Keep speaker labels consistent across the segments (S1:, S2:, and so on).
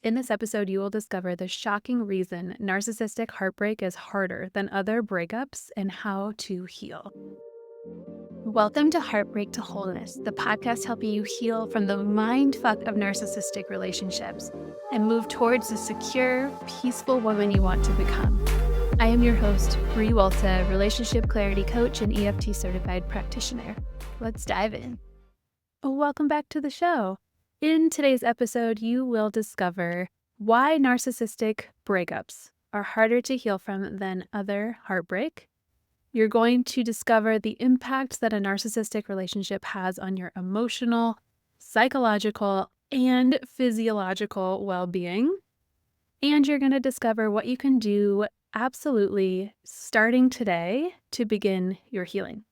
S1: In this episode, you will discover the shocking reason narcissistic heartbreak is harder than other breakups and how to heal. Welcome to Heartbreak to Wholeness, the podcast helping you heal from the mindfuck of narcissistic relationships and move towards the secure, peaceful woman you want to become. I am your host, Bree Walta, relationship clarity coach and EFT certified practitioner. Let's dive in. Welcome back to the show. In today's episode, you will discover why narcissistic breakups are harder to heal from than other heartbreak. You're going to discover the impact that a narcissistic relationship has on your emotional, psychological, and physiological well-being. And you're going to discover what you can do absolutely starting today to begin your healing.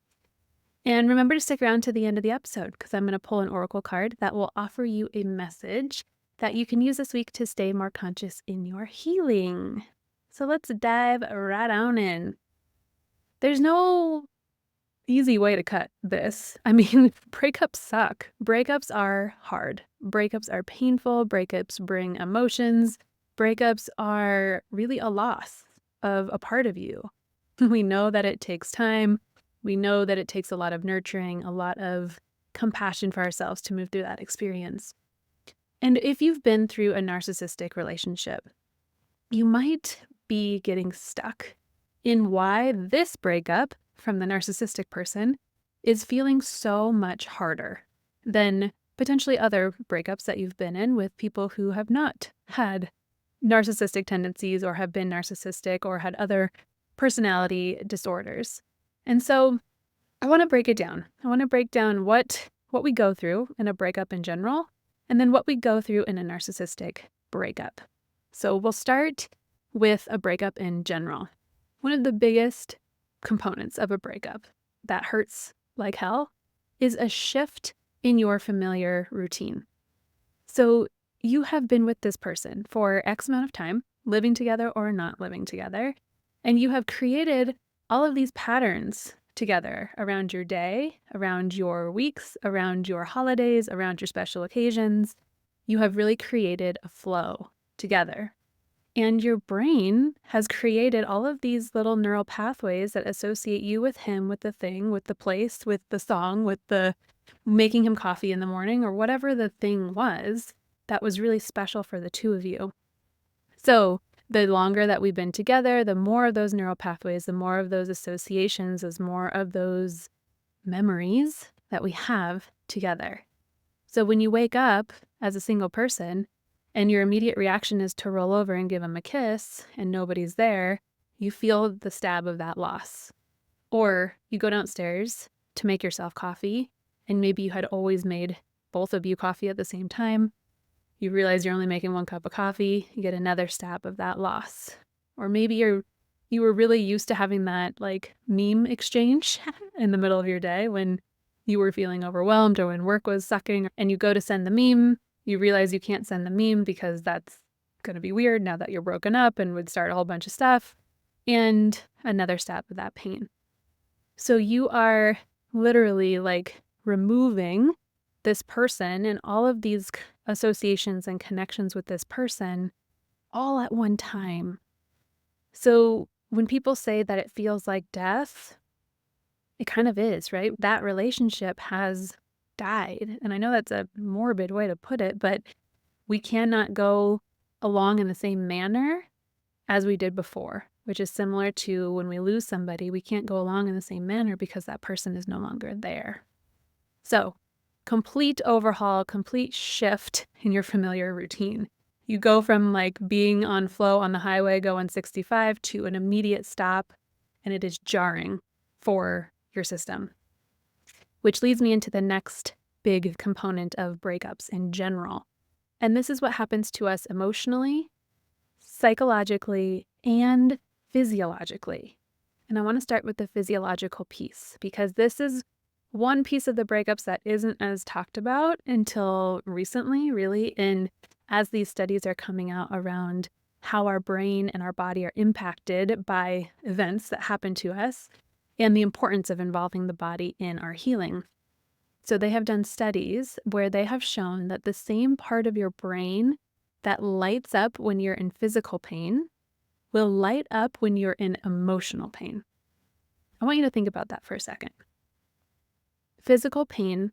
S1: And remember to stick around to the end of the episode because I'm going to pull an oracle card that will offer you a message that you can use this week to stay more conscious in your healing. So let's dive right on in. There's no easy way to cut this. I mean, breakups suck. Breakups are hard. Breakups are painful. Breakups bring emotions. Breakups are really a loss of a part of you. We know that it takes time. We know that it takes a lot of nurturing, a lot of compassion for ourselves to move through that experience. And if you've been through a narcissistic relationship, you might be getting stuck in why this breakup from the narcissistic person is feeling so much harder than potentially other breakups that you've been in with people who have not had narcissistic tendencies or have been narcissistic or had other personality disorders. And so I want to break it down. I want to break down what we go through in a breakup in general, and then what we go through in a narcissistic breakup. So we'll start with a breakup in general. One of the biggest components of a breakup that hurts like hell is a shift in your familiar routine. So you have been with this person for X amount of time, living together or not living together, and you have created all of these patterns together around your day, around your weeks, around your holidays, around your special occasions. You have really created a flow together. And your brain has created all of these little neural pathways that associate you with him, with the thing, with the place, with the song, with the making him coffee in the morning, or whatever the thing was that was really special for the two of you. So the longer that we've been together, the more of those neural pathways, the more of those associations, the more of those memories that we have together. So when you wake up as a single person and your immediate reaction is to roll over and give him a kiss and nobody's there, you feel the stab of that loss. Or you go downstairs to make yourself coffee and maybe you had always made both of you coffee at the same time. You realize you're only making one cup of coffee, you get another stab of that loss. Or maybe you were really used to having that meme exchange in the middle of your day when you were feeling overwhelmed or when work was sucking and you go to send the meme, you realize you can't send the meme because that's going to be weird now that you're broken up and would start a whole bunch of stuff, and another stab of that pain. So you are literally removing this person and all of these associations and connections with this person all at one time. So when people say that it feels like death, it kind of is, right? That relationship has died. And I know that's a morbid way to put it, but we cannot go along in the same manner as we did before, which is similar to when we lose somebody, we can't go along in the same manner because that person is no longer there. So complete overhaul, complete shift in your familiar routine. You go from being on flow on the highway going 65 to an immediate stop, and it is jarring for your system. Which leads me into the next big component of breakups in general. And this is what happens to us emotionally, psychologically, and physiologically. And I want to start with the physiological piece because this is one piece of the breakups that isn't as talked about until recently, really, and as these studies are coming out around how our brain and our body are impacted by events that happen to us and the importance of involving the body in our healing. So they have done studies where they have shown that the same part of your brain that lights up when you're in physical pain will light up when you're in emotional pain. I want you to think about that for a second. Physical pain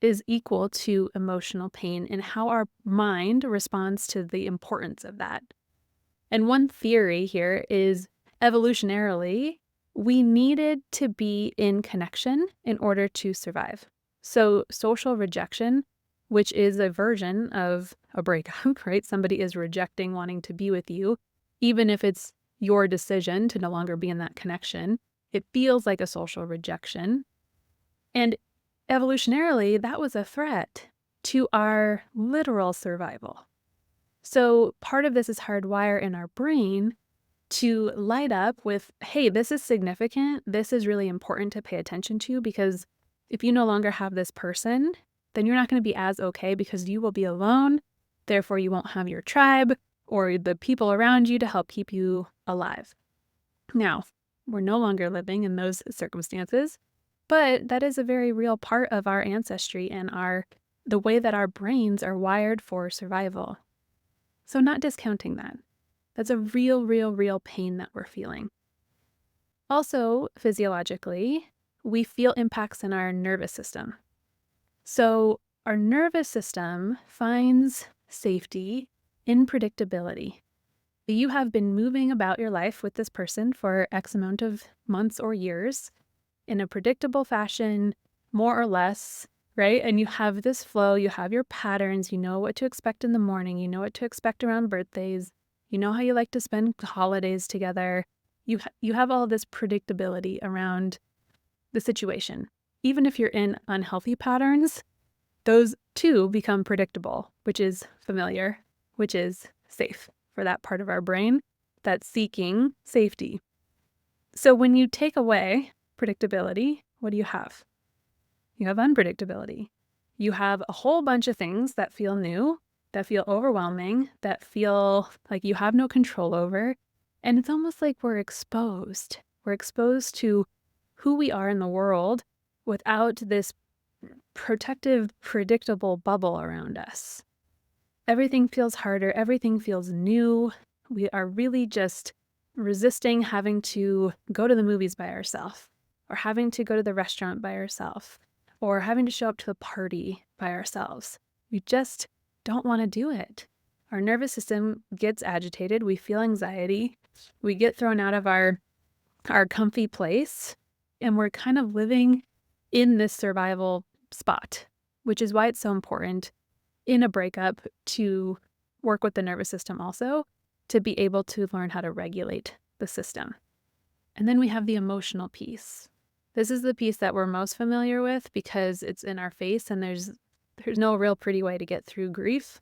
S1: is equal to emotional pain and how our mind responds to the importance of that. And one theory here is evolutionarily, we needed to be in connection in order to survive. So social rejection, which is a version of a breakup, right? Somebody is rejecting wanting to be with you, even if it's your decision to no longer be in that connection. It feels like a social rejection. And evolutionarily, that was a threat to our literal survival. So part of this is hardwired in our brain to light up with, hey, this is significant. This is really important to pay attention to, because if you no longer have this person, then you're not going to be as okay because you will be alone. Therefore, you won't have your tribe or the people around you to help keep you alive. Now, we're no longer living in those circumstances, but that is a very real part of our ancestry and the way that our brains are wired for survival. So not discounting that. That's a real pain that we're feeling. Also, physiologically, we feel impacts in our nervous system. So our nervous system finds safety in predictability. You have been moving about your life with this person for X amount of months or years in a predictable fashion, more or less, right? And you have this flow, you have your patterns, you know what to expect in the morning, you know what to expect around birthdays, you know how you like to spend holidays together. You have all this predictability around the situation. Even if you're in unhealthy patterns, those too become predictable, which is familiar, which is safe for that part of our brain that's seeking safety. So when you take away predictability, what do you have? You have unpredictability. You have a whole bunch of things that feel new, that feel overwhelming, that feel like you have no control over. And it's almost like we're exposed. We're exposed to who we are in the world without this protective, predictable bubble around us. Everything feels harder. Everything feels new. We are really just resisting having to go to the movies by ourselves, or having to go to the restaurant by ourselves, or having to show up to the party by ourselves. We just don't want to do it. Our nervous system gets agitated. We feel anxiety. We get thrown out of our comfy place, and we're kind of living in this survival spot, which is why it's so important in a breakup to work with the nervous system also, to be able to learn how to regulate the system. And then we have the emotional piece. This is the piece that we're most familiar with because it's in our face and there's no real pretty way to get through grief.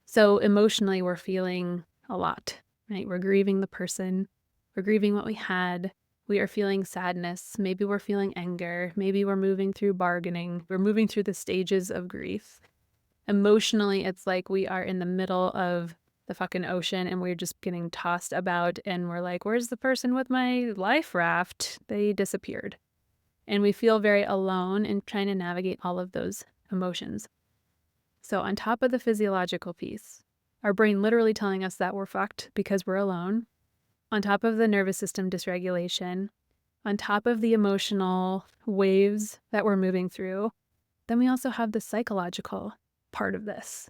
S1: So emotionally, we're feeling a lot, right? We're grieving the person. We're grieving what we had. We are feeling sadness. Maybe we're feeling anger. Maybe we're moving through bargaining. We're moving through the stages of grief. Emotionally, it's like we are in the middle of the fucking ocean and we're just getting tossed about and we're like, where's the person with my life raft? They disappeared. And we feel very alone in trying to navigate all of those emotions. So on top of the physiological piece, our brain literally telling us that we're fucked because we're alone, on top of the nervous system dysregulation, on top of the emotional waves that we're moving through, then we also have the psychological part of this.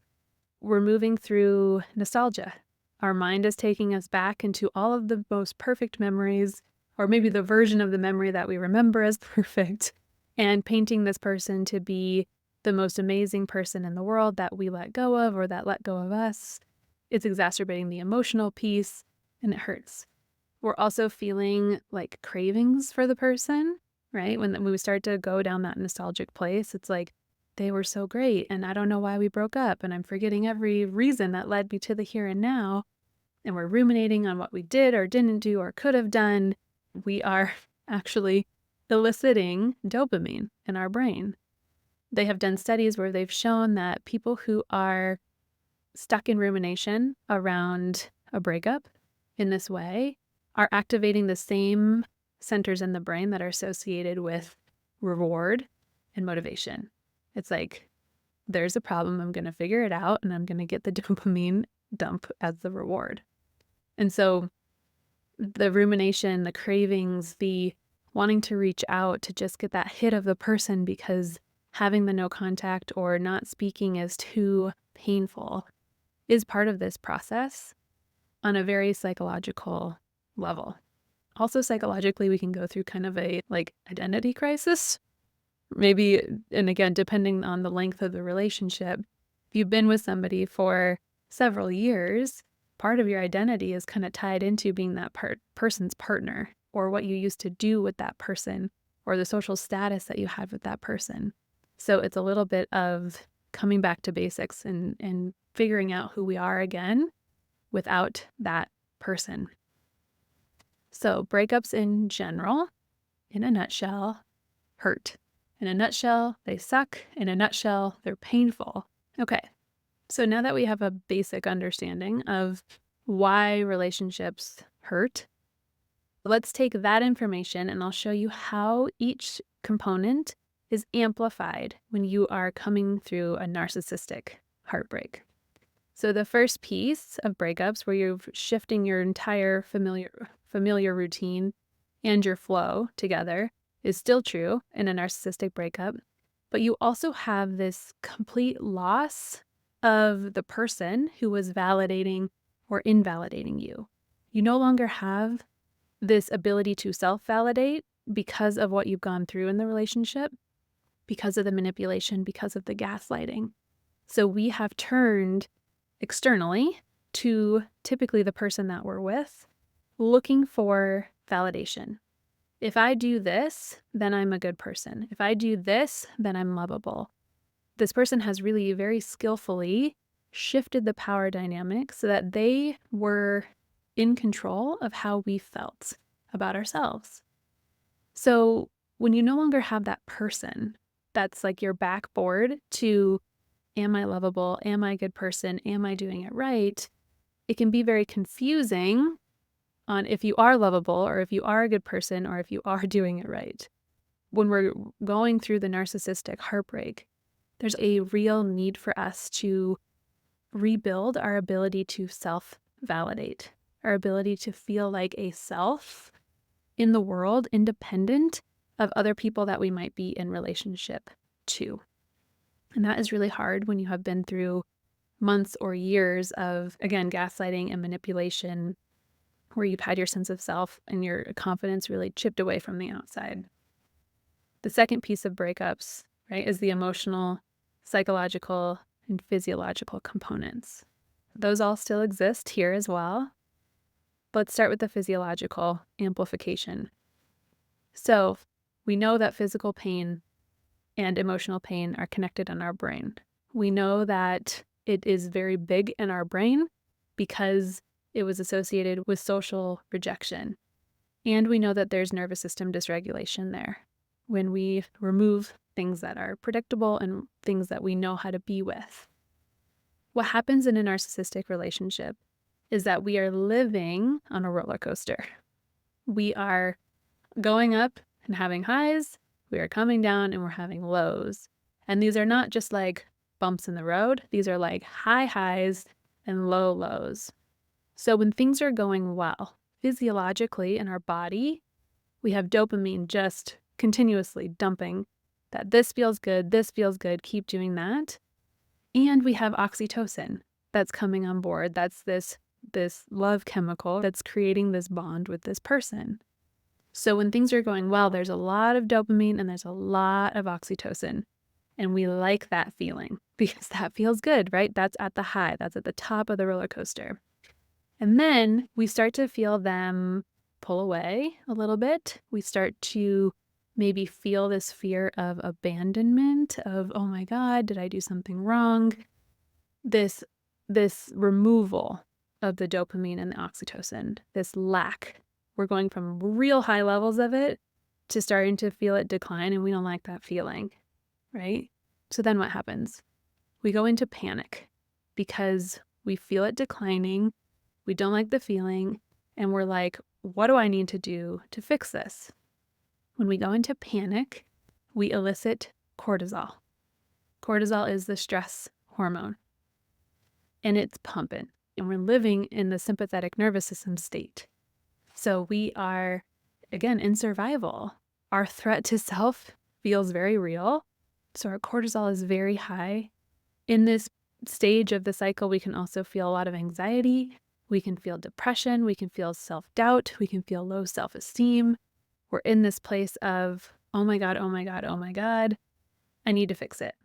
S1: We're moving through nostalgia. Our mind is taking us back into all of the most perfect memories, or maybe the version of the memory that we remember as perfect, and painting this person to be the most amazing person in the world that we let go of or that let go of us. It's exacerbating the emotional piece, and it hurts. We're also feeling like cravings for the person, right? When we start to go down that nostalgic place, it's like, they were so great, and I don't know why we broke up, and I'm forgetting every reason that led me to the here and now, and we're ruminating on what we did or didn't do or could have done. We are actually eliciting dopamine in our brain. They have done studies where they've shown that people who are stuck in rumination around a breakup in this way are activating the same centers in the brain that are associated with reward and motivation. It's like, there's a problem, I'm going to figure it out, and I'm going to get the dopamine dump as the reward. And so the rumination, the cravings, the wanting to reach out to just get that hit of the person because having the no contact or not speaking is too painful is part of this process on a very psychological level. Also, psychologically, we can go through kind of a identity crisis. Maybe, and again, depending on the length of the relationship, if you've been with somebody for several years, part of your identity is kind of tied into being that person's partner, or what you used to do with that person, or the social status that you had with that person. So it's a little bit of coming back to basics and figuring out who we are again without that person. So breakups in general, in a nutshell, hurt. In a nutshell, they suck. In a nutshell, they're painful. Okay, so now that we have a basic understanding of why relationships hurt, let's take that information and I'll show you how each component is amplified when you are coming through a narcissistic heartbreak. So the first piece of breakups, where you're shifting your entire familiar routine and your flow together, is still true in a narcissistic breakup, but you also have this complete loss of the person who was validating or invalidating you. You no longer have this ability to self-validate because of what you've gone through in the relationship, because of the manipulation, because of the gaslighting. So we have turned externally to typically the person that we're with, looking for validation. If I do this, then I'm a good person. If I do this, then I'm lovable. This person has really very skillfully shifted the power dynamic so that they were in control of how we felt about ourselves. So when you no longer have that person that's like your backboard to, am I lovable? Am I a good person? Am I doing it right? It can be very confusing on if you are lovable or if you are a good person or if you are doing it right. When we're going through the narcissistic heartbreak, there's a real need for us to rebuild our ability to self-validate, our ability to feel like a self in the world, independent of other people that we might be in relationship to. And that is really hard when you have been through months or years of, again, gaslighting and manipulation, where you've had your sense of self and your confidence really chipped away from the outside. The second piece of breakups, right, is the emotional, psychological, and physiological components. Those all still exist here as well. Let's start with the physiological amplification. So we know that physical pain and emotional pain are connected in our brain. We know that it is very big in our brain because it was associated with social rejection. And we know that there's nervous system dysregulation there when we remove things that are predictable and things that we know how to be with. What happens in a narcissistic relationship is that we are living on a roller coaster. We are going up and having highs, we are coming down and we're having lows. And these are not just like bumps in the road, these are like high highs and low lows. So when things are going well, physiologically in our body, we have dopamine just continuously dumping that this feels good, keep doing that. And we have oxytocin that's coming on board. That's this love chemical that's creating this bond with this person. So when things are going well, there's a lot of dopamine and there's a lot of oxytocin. And we like that feeling because that feels good, right? That's at the high, that's at the top of the roller coaster. And then we start to feel them pull away a little bit. We start to maybe feel this fear of abandonment, of, oh my God, did I do something wrong? This removal of the dopamine and the oxytocin, this lack. We're going from real high levels of it to starting to feel it decline, and we don't like that feeling, right? So then what happens? We go into panic because we feel it declining, we don't like the feeling, and we're like, what do I need to do to fix this? When we go into panic, we elicit cortisol. Cortisol is the stress hormone, and it's pumping. and we're living in the sympathetic nervous system state. So we are, again, in survival. Our threat to self feels very real. So our cortisol is very high. In this stage of the cycle, we can also feel a lot of anxiety. We can feel depression. We can feel self-doubt. We can feel low self-esteem. We're in this place of, oh my God, oh my God, oh my God, I need to fix it.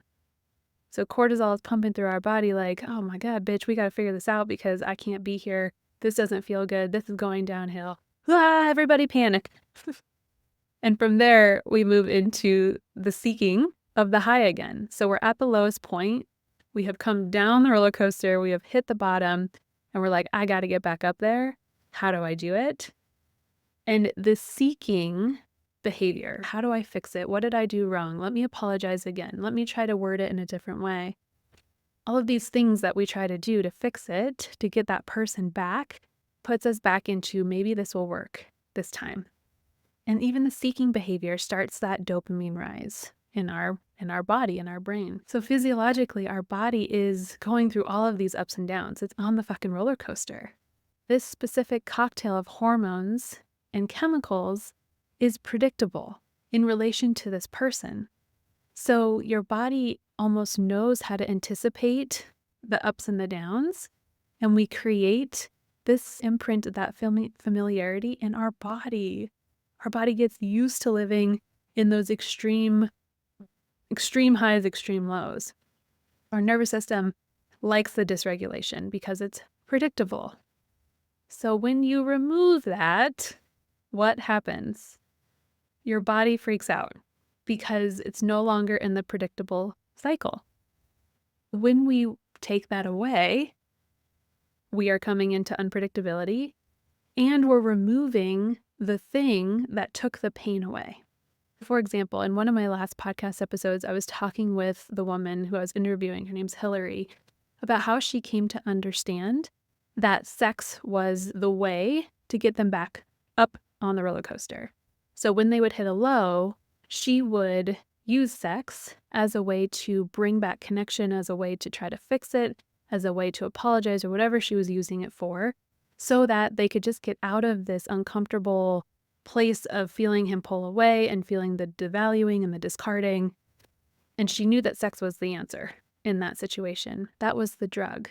S1: So cortisol is pumping through our body like, oh my God, bitch, we got to figure this out because I can't be here. This doesn't feel good. This is going downhill. Ah, everybody panic. And from there, we move into the seeking of the high again. So we're at the lowest point. We have come down the roller coaster. We have hit the bottom and we're like, I got to get back up there. How do I do it? And the seeking behavior, how do I fix it? What did I do wrong? Let me apologize again. Let me try to word it in a different way. All of these things that we try to do to fix it, to get that person back, puts us back into maybe this will work this time. And even the seeking behavior starts that dopamine rise in our body, in our brain. So physiologically, our body is going through all of these ups and downs. It's on the fucking roller coaster. This specific cocktail of hormones and chemicals is predictable in relation to this person. So your body almost knows how to anticipate the ups and the downs, and we create this imprint of that familiarity in our body. Our body gets used to living in those extreme highs, extreme lows. Our nervous system likes the dysregulation because it's predictable. So when you remove that, what happens? Your body freaks out because it's no longer in the predictable cycle. When we take that away, we are coming into unpredictability and we're removing the thing that took the pain away. For example, in one of my last podcast episodes, I was talking with the woman who I was interviewing, her name's Hillary, about how she came to understand that sex was the way to get them back up on the roller coaster. So when they would hit a low, she would use sex as a way to bring back connection, as a way to try to fix it, as a way to apologize or whatever she was using it for, so that they could just get out of this uncomfortable place of feeling him pull away and feeling the devaluing and the discarding. And she knew that sex was the answer in that situation. That was the drug.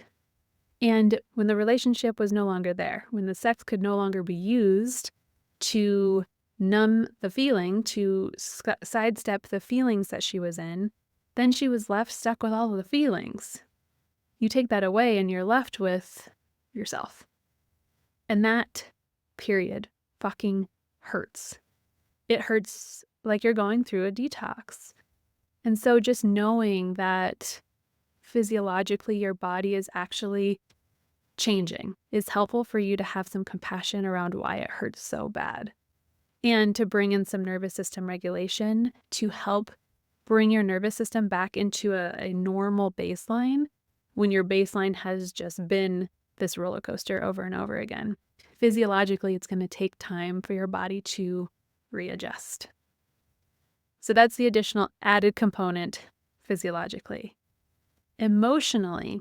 S1: And when the relationship was no longer there, when the sex could no longer be used to numb the feeling, to sidestep the feelings that she was in, then she was left stuck with all of the feelings. You take that away and you're left with yourself. And that period fucking hurts. It hurts like you're going through a detox. And so just knowing that physiologically your body is actually changing is helpful for you to have some compassion around why it hurts so bad. And to bring in some nervous system regulation to help bring your nervous system back into a normal baseline when your baseline has just been this roller coaster over and over again. Physiologically, it's going to take time for your body to readjust. So that's the additional added component physiologically. Emotionally,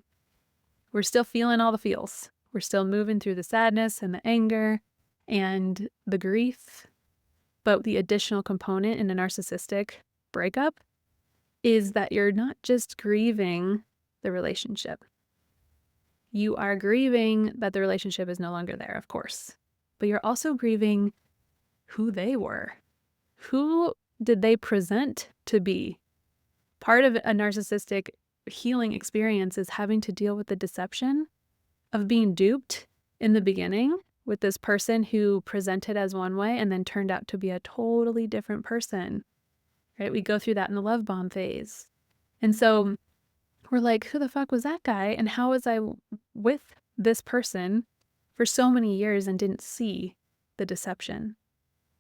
S1: we're still feeling all the feels. We're still moving through the sadness and the anger and the grief. But the additional component in a narcissistic breakup is that you're not just grieving the relationship. You are grieving that the relationship is no longer there, of course, but you're also grieving who they were. Who did they present to be? Part of a narcissistic healing experience is having to deal with the deception of being duped in the beginning with this person who presented as one way and then turned out to be a totally different person, right? We go through that in the love bomb phase. And so we're like, who the fuck was that guy? And how was I with this person for so many years and didn't see the deception?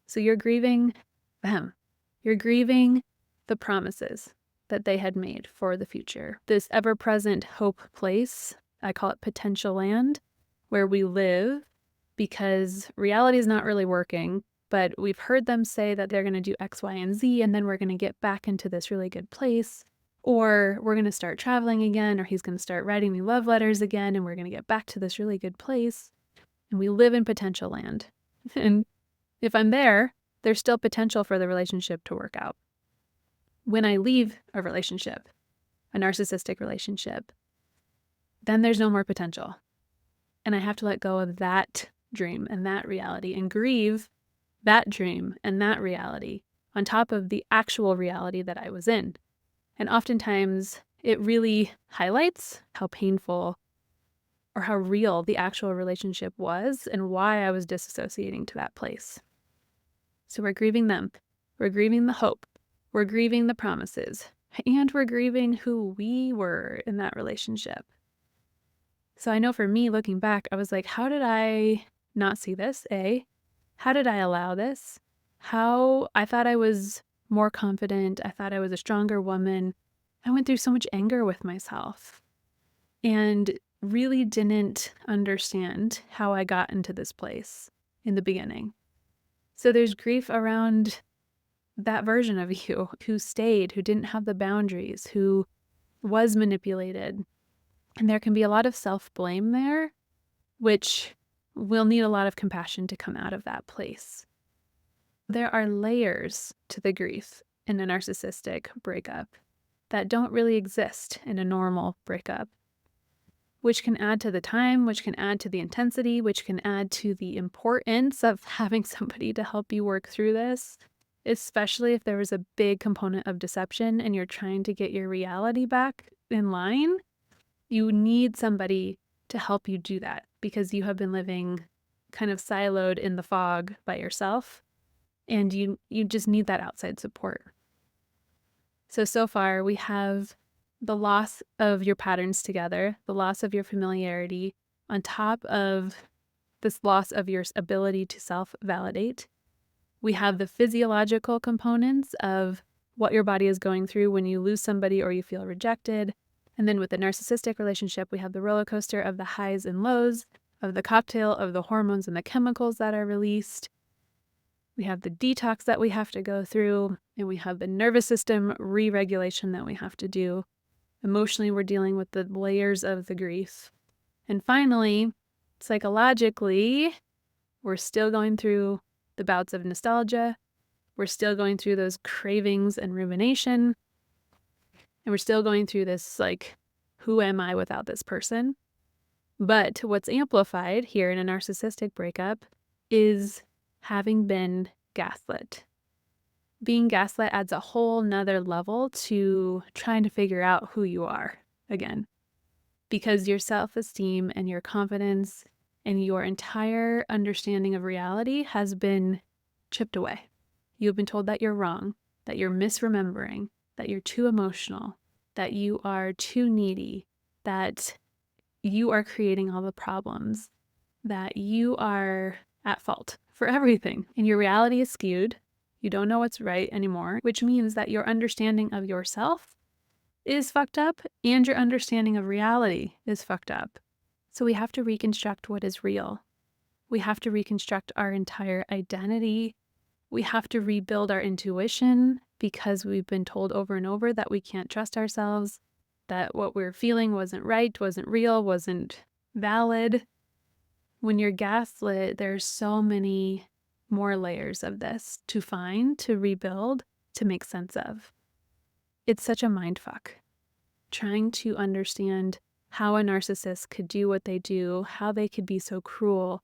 S1: So you're grieving them. You're grieving the promises that they had made for the future. This ever-present hope place, I call it potential land, where we live because reality is not really working, but we've heard them say that they're going to do X, Y, and Z, and then we're going to get back into this really good place Or we're going to start traveling again, or he's going to start writing me love letters again, and we're going to get back to this really good place. And we live in potential land. And if I'm there, there's still potential for the relationship to work out. When I leave a relationship, a narcissistic relationship, then there's no more potential. And I have to let go of that dream and that reality and grieve that dream and that reality on top of the actual reality that I was in. And oftentimes it really highlights how painful or how real the actual relationship was and why I was disassociating to that place. So we're grieving them. We're grieving the hope. We're grieving the promises. And we're grieving who we were in that relationship. So I know for me, looking back, I was like, how did I not see this? How did I allow this? How I thought I was more confident. I thought I was a stronger woman. I went through so much anger with myself and really didn't understand how I got into this place in the beginning. So there's grief around that version of you who stayed, who didn't have the boundaries, who was manipulated. And there can be a lot of self-blame there, which will need a lot of compassion to come out of that place. There are layers to the grief in a narcissistic breakup that don't really exist in a normal breakup, which can add to the time, which can add to the intensity, which can add to the importance of having somebody to help you work through this, especially if there was a big component of deception and you're trying to get your reality back in line. You need somebody to help you do that because you have been living kind of siloed in the fog by yourself, and you just need that outside support. So far we have the loss of your patterns together, the loss of your familiarity, on top of this loss of your ability to self-validate. We have the physiological components of what your body is going through when you lose somebody or you feel rejected. And then with the narcissistic relationship, we have the roller coaster of the highs and lows, of the cocktail of the hormones and the chemicals that are released. We have the detox that we have to go through, and we have the nervous system re-regulation that we have to do. Emotionally, we're dealing with the layers of the grief. And finally, psychologically, we're still going through the bouts of nostalgia. We're still going through those cravings and rumination. And we're still going through this, like, who am I without this person? But what's amplified here in a narcissistic breakup is having been gaslit. Being gaslit adds a whole nother level to trying to figure out who you are again. Because your self-esteem and your confidence and your entire understanding of reality has been chipped away. You've been told that you're wrong, that you're misremembering, that you're too emotional, that you are too needy, that you are creating all the problems, that you are at fault for everything. And your reality is skewed. You don't know what's right anymore, which means that your understanding of yourself is fucked up and your understanding of reality is fucked up. So we have to reconstruct what is real. We have to reconstruct our entire identity. We have to rebuild our intuition because we've been told over and over that we can't trust ourselves, that what we're feeling wasn't right, wasn't real, wasn't valid. When you're gaslit, there's so many more layers of this to find, to rebuild, to make sense of. It's such a mindfuck. Trying to understand how a narcissist could do what they do, how they could be so cruel,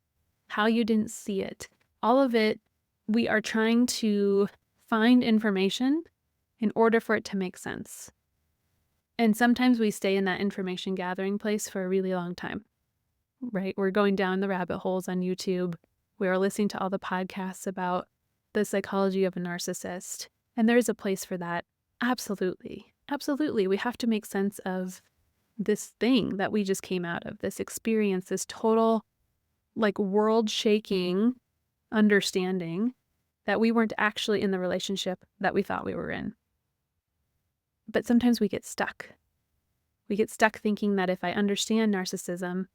S1: how you didn't see it. All of it, we are trying to find information in order for it to make sense. And sometimes we stay in that information gathering place for a really long time, right? We're going down the rabbit holes on YouTube. We are listening to all the podcasts about the psychology of a narcissist. And there is a place for that. Absolutely. Absolutely. We have to make sense of this thing that we just came out of, this experience, this total, like, world-shaking understanding that we weren't actually in the relationship that we thought we were in. But sometimes we get stuck. We get stuck thinking that if I understand narcissism,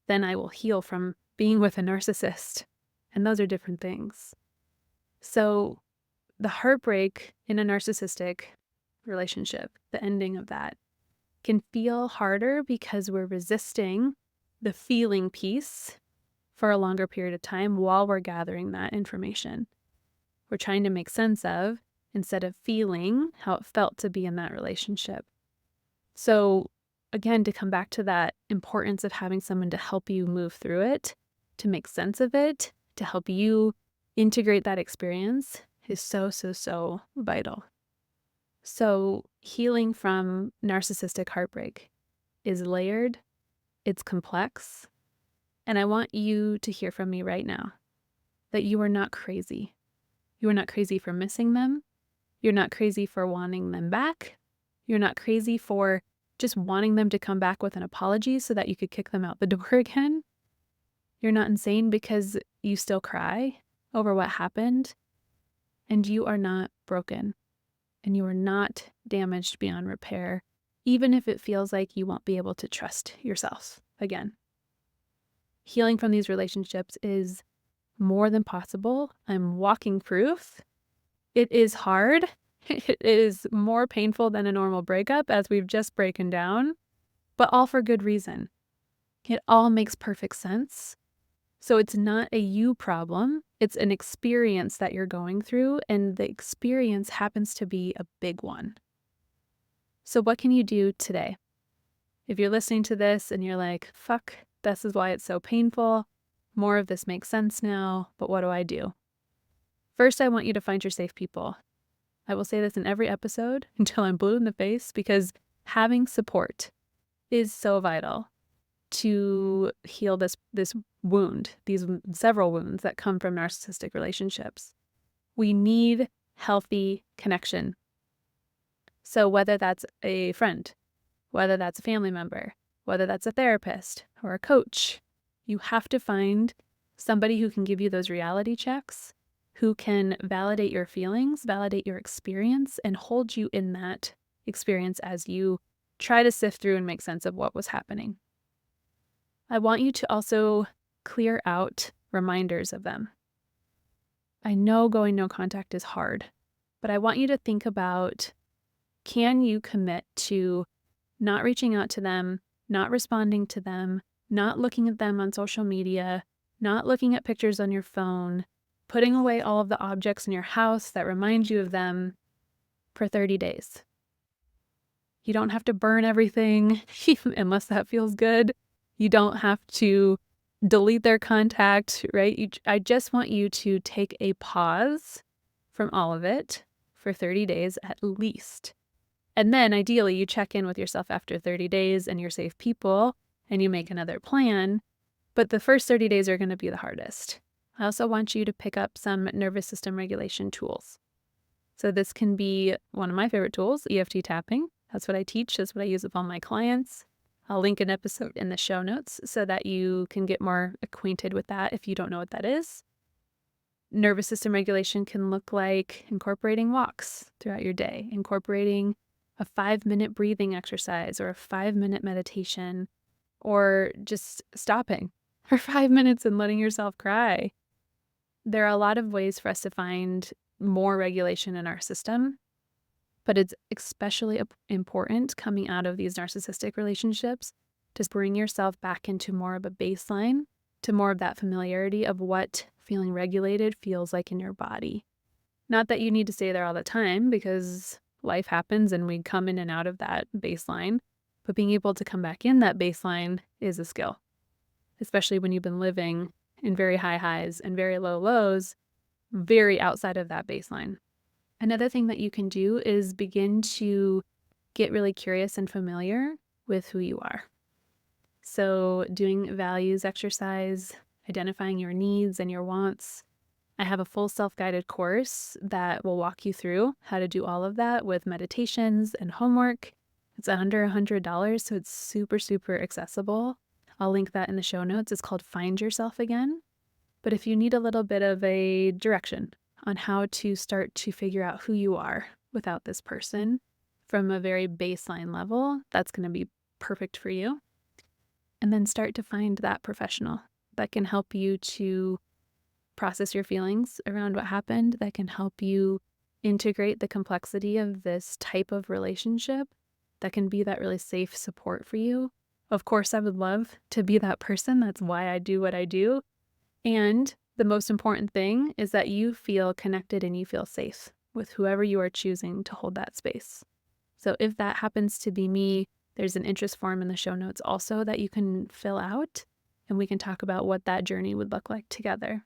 S1: then I will heal from being with a narcissist. And those are different things. So the heartbreak in a narcissistic relationship, the ending of that, can feel harder because we're resisting the feeling piece for a longer period of time while we're gathering that information. We're trying to make sense of instead of feeling how it felt to be in that relationship. So again, to come back to that importance of having someone to help you move through it, to make sense of it, to help you integrate that experience is so vital. So healing from narcissistic heartbreak is layered, it's complex, and I want you to hear from me right now that you are not crazy. You are not crazy for missing them. You're not crazy for wanting them back. You're not crazy for just wanting them to come back with an apology so that you could kick them out the door again. You're not insane because you still cry over what happened. And you are not broken. And you are not damaged beyond repair, even if it feels like you won't be able to trust yourself again. Healing from these relationships is more than possible. I'm walking proof. It is hard. It is more painful than a normal breakup, as we've just broken down, but all for good reason. It all makes perfect sense. So it's not a you problem. It's an experience that you're going through, and the experience happens to be a big one. So what can you do today? If you're listening to this and you're like, fuck, this is why it's so painful. More of this makes sense now, but what do I do? First, I want you to find your safe people. I will say this in every episode until I'm blue in the face, because having support is so vital to heal this wound, these several wounds that come from narcissistic relationships. We need healthy connection. So whether that's a friend, whether that's a family member, whether that's a therapist or a coach, you have to find somebody who can give you those reality checks, who can validate your feelings, validate your experience, and hold you in that experience as you try to sift through and make sense of what was happening. I want you to also clear out reminders of them. I know going no contact is hard, but I want you to think about, can you commit to not reaching out to them, not responding to them, not looking at them on social media, not looking at pictures on your phone, putting away all of the objects in your house that remind you of them for 30 days. You don't have to burn everything unless that feels good. You don't have to delete their contact, right? I just want you to take a pause from all of it for 30 days at least. And then ideally you check in with yourself after 30 days and your safe people and you make another plan. But the first 30 days are going to be the hardest. I also want you to pick up some nervous system regulation tools. So this can be one of my favorite tools, EFT tapping. That's what I teach. That's what I use with all my clients. I'll link an episode in the show notes so that you can get more acquainted with that if you don't know what that is. Nervous system regulation can look like incorporating walks throughout your day, incorporating a 5-minute breathing exercise or a 5-minute meditation, or just stopping for 5 minutes and letting yourself cry. There are a lot of ways for us to find more regulation in our system, but it's especially important coming out of these narcissistic relationships to bring yourself back into more of a baseline, to more of that familiarity of what feeling regulated feels like in your body. Not that you need to stay there all the time, because life happens and we come in and out of that baseline, but being able to come back in that baseline is a skill, especially when you've been living in very high highs and very low lows, very outside of that baseline. Another thing that you can do is begin to get really curious and familiar with who you are. So doing values exercise, identifying your needs and your wants. I have a full self-guided course that will walk you through how to do all of that with meditations and homework. It's under $100, so it's super accessible. I'll link that in the show notes. It's called Find Yourself Again. But if you need a little bit of a direction on how to start to figure out who you are without this person from a very baseline level, that's going to be perfect for you. And then start to find that professional that can help you to process your feelings around what happened, that can help you integrate the complexity of this type of relationship that can be that really safe support for you. Of course, I would love to be that person. That's why I do what I do. And the most important thing is that you feel connected and you feel safe with whoever you are choosing to hold that space. So if that happens to be me, there's an interest form in the show notes also that you can fill out, and we can talk about what that journey would look like together.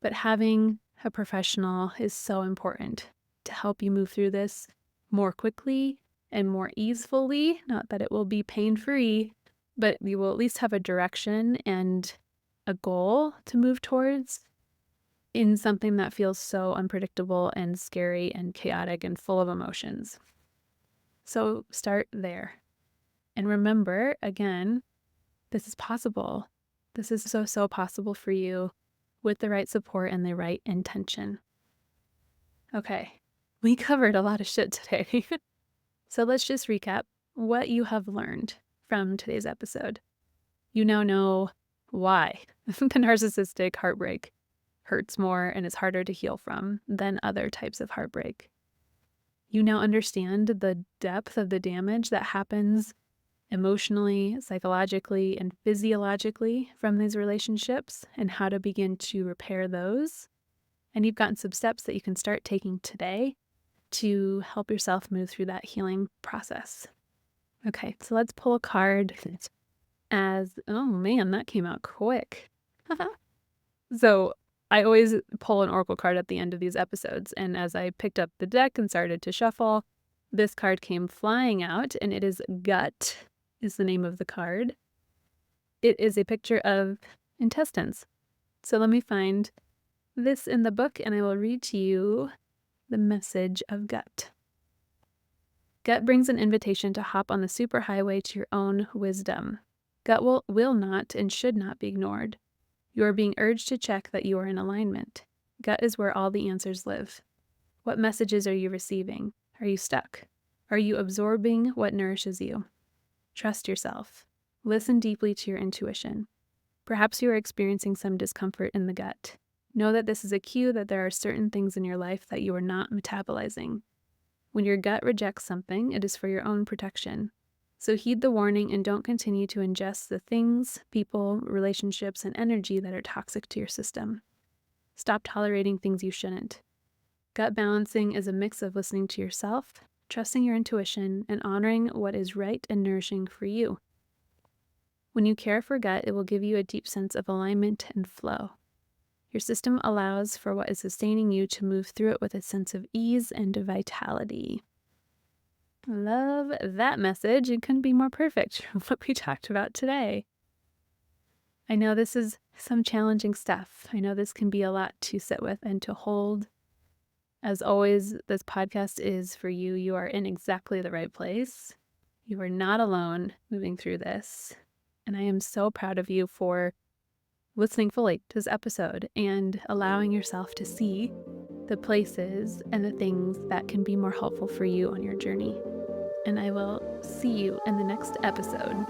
S1: But having a professional is so important to help you move through this more quickly and more easefully. Not that it will be pain-free, but you will at least have a direction and a goal to move towards in something that feels so unpredictable and scary and chaotic and full of emotions. So start there. And remember, again, this is possible. This is so possible for you with the right support and the right intention. Okay, we covered a lot of shit today. So let's just recap what you have learned from today's episode. You now know why the narcissistic heartbreak hurts more and is harder to heal from than other types of heartbreak. You now understand the depth of the damage that happens emotionally, psychologically, and physiologically from these relationships and how to begin to repair those. And you've gotten some steps that you can start taking today to help yourself move through that healing process. Okay, so let's pull a card oh man, that came out quick. So I always pull an oracle card at the end of these episodes, and as I picked up the deck and started to shuffle, this card came flying out, and it is Gut is the name of the card. It is a picture of intestines. So let me find this in the book, and I will read to you the message of Gut. Gut brings an invitation to hop on the superhighway to your own wisdom. Gut will not and should not be ignored. You are being urged to check that you are in alignment. Gut is where all the answers live. What messages are you receiving? Are you stuck? Are you absorbing what nourishes you? Trust yourself. Listen deeply to your intuition. Perhaps you are experiencing some discomfort in the gut. Know that this is a cue that there are certain things in your life that you are not metabolizing. When your gut rejects something, it is for your own protection. So heed the warning and don't continue to ingest the things, people, relationships, and energy that are toxic to your system. Stop tolerating things you shouldn't. Gut balancing is a mix of listening to yourself, trusting your intuition, and honoring what is right and nourishing for you. When you care for gut, it will give you a deep sense of alignment and flow. Your system allows for what is sustaining you to move through it with a sense of ease and vitality. Love that message. It couldn't be more perfect from what we talked about today. I know this is some challenging stuff. I know this can be a lot to sit with and to hold. As always, this podcast is for you. You are in exactly the right place. You are not alone moving through this. And I am so proud of you for listening fully to this episode and allowing yourself to see the places and the things that can be more helpful for you on your journey. And I will see you in the next episode.